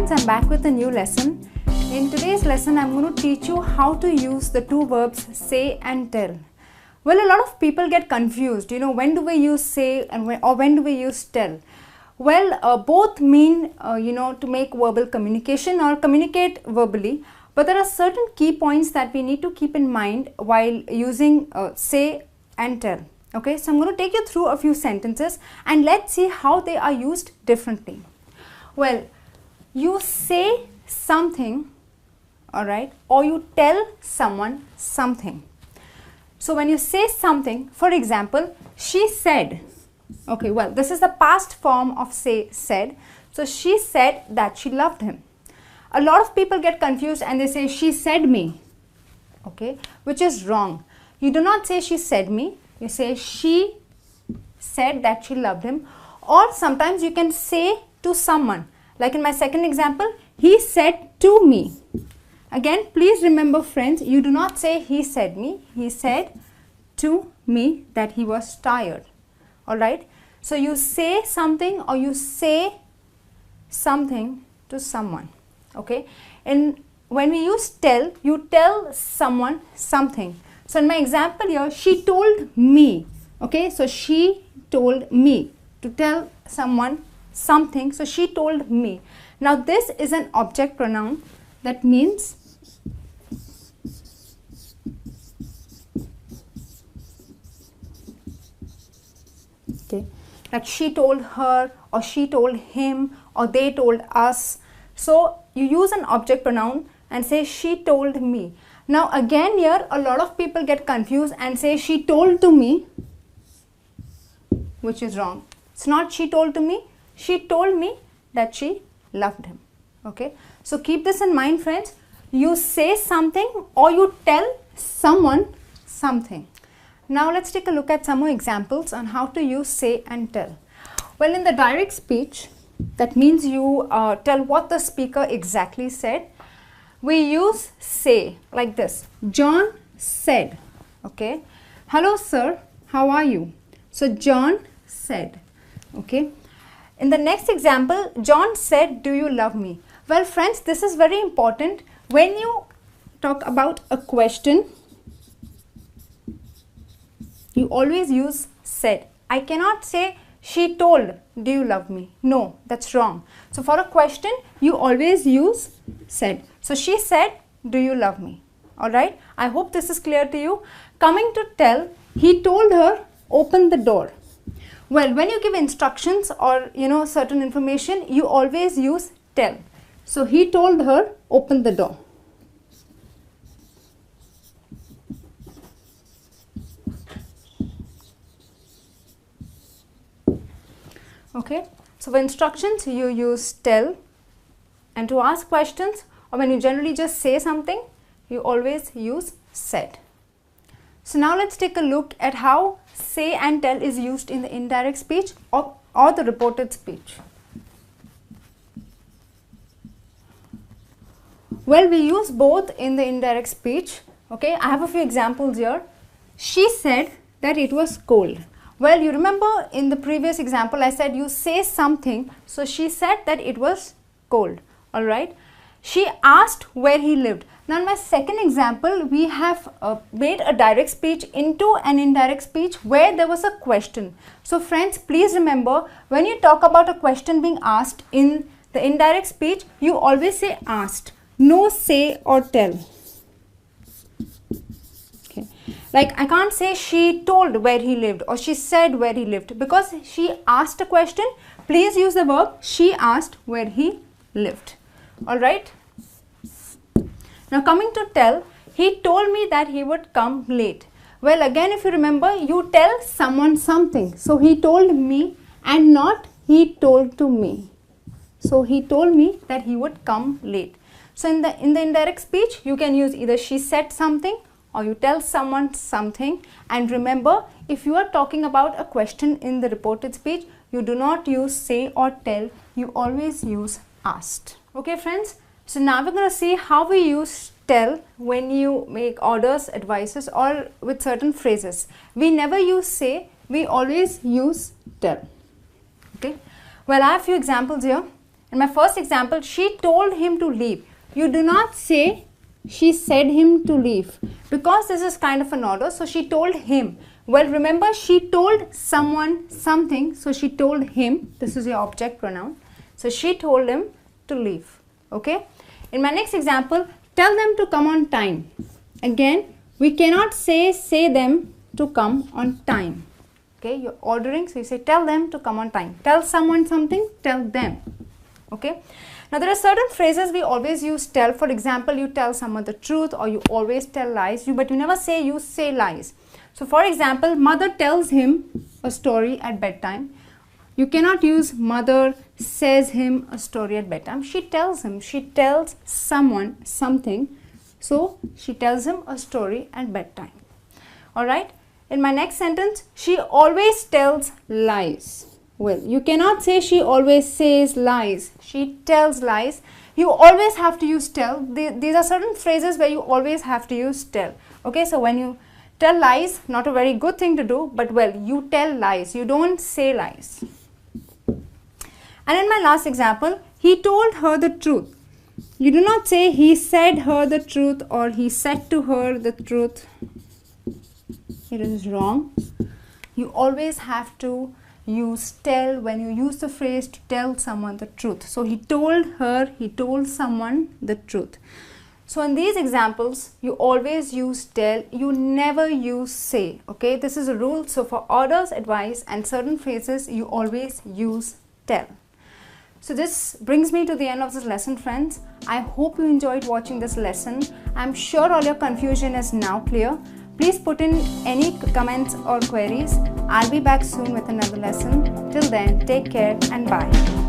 friends, I'm back with a new lesson. In today's lesson, I'm going to teach you how to use the two verbs say and tell. Well, a lot of people get confused, when do we use say and when do we use tell? Well, both mean, to make verbal communication or communicate verbally, but there are certain key points that we need to keep in mind while using say and tell. Okay, so I'm going to take you through a few sentences and let's see how they are used differently. Well, you say something, alright, or you tell someone something. So when you say something, for example, she said, okay, well, this is the past form of say, said. So she said that she loved him. A lot of people get confused and they say she said me, okay, which is wrong. You do not say she said me, you say she said that she loved him, or sometimes you can say to someone. Like in my second example, he said to me. Again, please remember friends, you do not say he said me, he said to me that he was tired. Alright, so you say something or you say something to someone. Okay, and when we use tell, you tell someone something. So in my example here, she told me. Okay, so she told me to tell someone something. So she told me. Now this is an object pronoun. That means okay, like she told her or she told him or they told us. So you use an object pronoun and say she told me. Now again here a lot of people get confused and say she told to me, which is wrong. It's not she told to me, she told me that she loved him. Okay, so keep this in mind friends. You say something or you tell someone something. Now let's take a look at some more examples on how to use say and tell. Well, in the direct speech, that means you tell what the speaker exactly said. We use say like this. John said, okay, hello sir, how are you? So John said, okay. In the next example, John said, do you love me? Well friends, this is very important. When you talk about a question, you always use said. I cannot say she told, do you love me? No, that's wrong. So for a question, you always use said. So she said, do you love me? Alright, I hope this is clear to you. Coming to tell, he told her, open the door. Well, when you give instructions or certain information, you always use tell. So he told her, open the door. Okay, so for instructions you use tell, and to ask questions or when you generally just say something, you always use said. So now let's take a look at how say and tell is used in the indirect speech or the reported speech. Well, we use both in the indirect speech. Okay, I have a few examples here. She said that it was cold. Well, you remember in the previous example, I said you say something. So she said that it was cold. Alright. She asked where he lived. Now in my second example, we have made a direct speech into an indirect speech where there was a question. So friends, please remember, when you talk about a question being asked in the indirect speech, you always say asked. No say or tell. Okay. Like I can't say she told where he lived or she said where he lived because she asked a question. Please use the verb she asked where he lived. Alright. Now coming to tell, he told me that he would come late. Well, again if you remember, you tell someone something. So he told me and not he told to me. So he told me that he would come late. So in the indirect speech, you can use either she said something or you tell someone something. And remember, if you are talking about a question in the reported speech, you do not use say or tell, you always use asked. Okay friends, so now we're going to see how we use tell when you make orders, advices or with certain phrases. We never use say, we always use tell. Okay, well I have few examples here. In my first example, she told him to leave. You do not say she said him to leave because this is kind of an order. So she told him. Well, remember, she told someone something, so she told him. This is your object pronoun. So she told him to leave. Okay. In my next example, tell them to come on time. Again, we cannot say them to come on time. Okay, you're ordering, so you say tell them to come on time. Tell someone something, tell them. Okay. Now there are certain phrases we always use tell. For example, you tell someone the truth, or you always tell lies. But you never say you say lies. So for example, mother tells him a story at bedtime. You cannot use mother says him a story at bedtime. She tells him, she tells someone something. So she tells him a story at bedtime. Alright. In my next sentence, she always tells lies. Well, you cannot say she always says lies. She tells lies. You always have to use tell. These are certain phrases where you always have to use tell. Okay, so when you tell lies, not a very good thing to do, but well, you tell lies. You don't say lies. And in my last example, he told her the truth. You do not say he said her the truth or he said to her the truth. It is wrong. You always have to use tell when you use the phrase to tell someone the truth. So he told her, he told someone the truth. So in these examples, you always use tell, you never use say. Okay, this is a rule. So for orders, advice and certain phrases, you always use tell. So this brings me to the end of this lesson, friends. I hope you enjoyed watching this lesson. I'm sure all your confusion is now clear. Please put in any comments or queries. I'll be back soon with another lesson. Till then, take care and bye.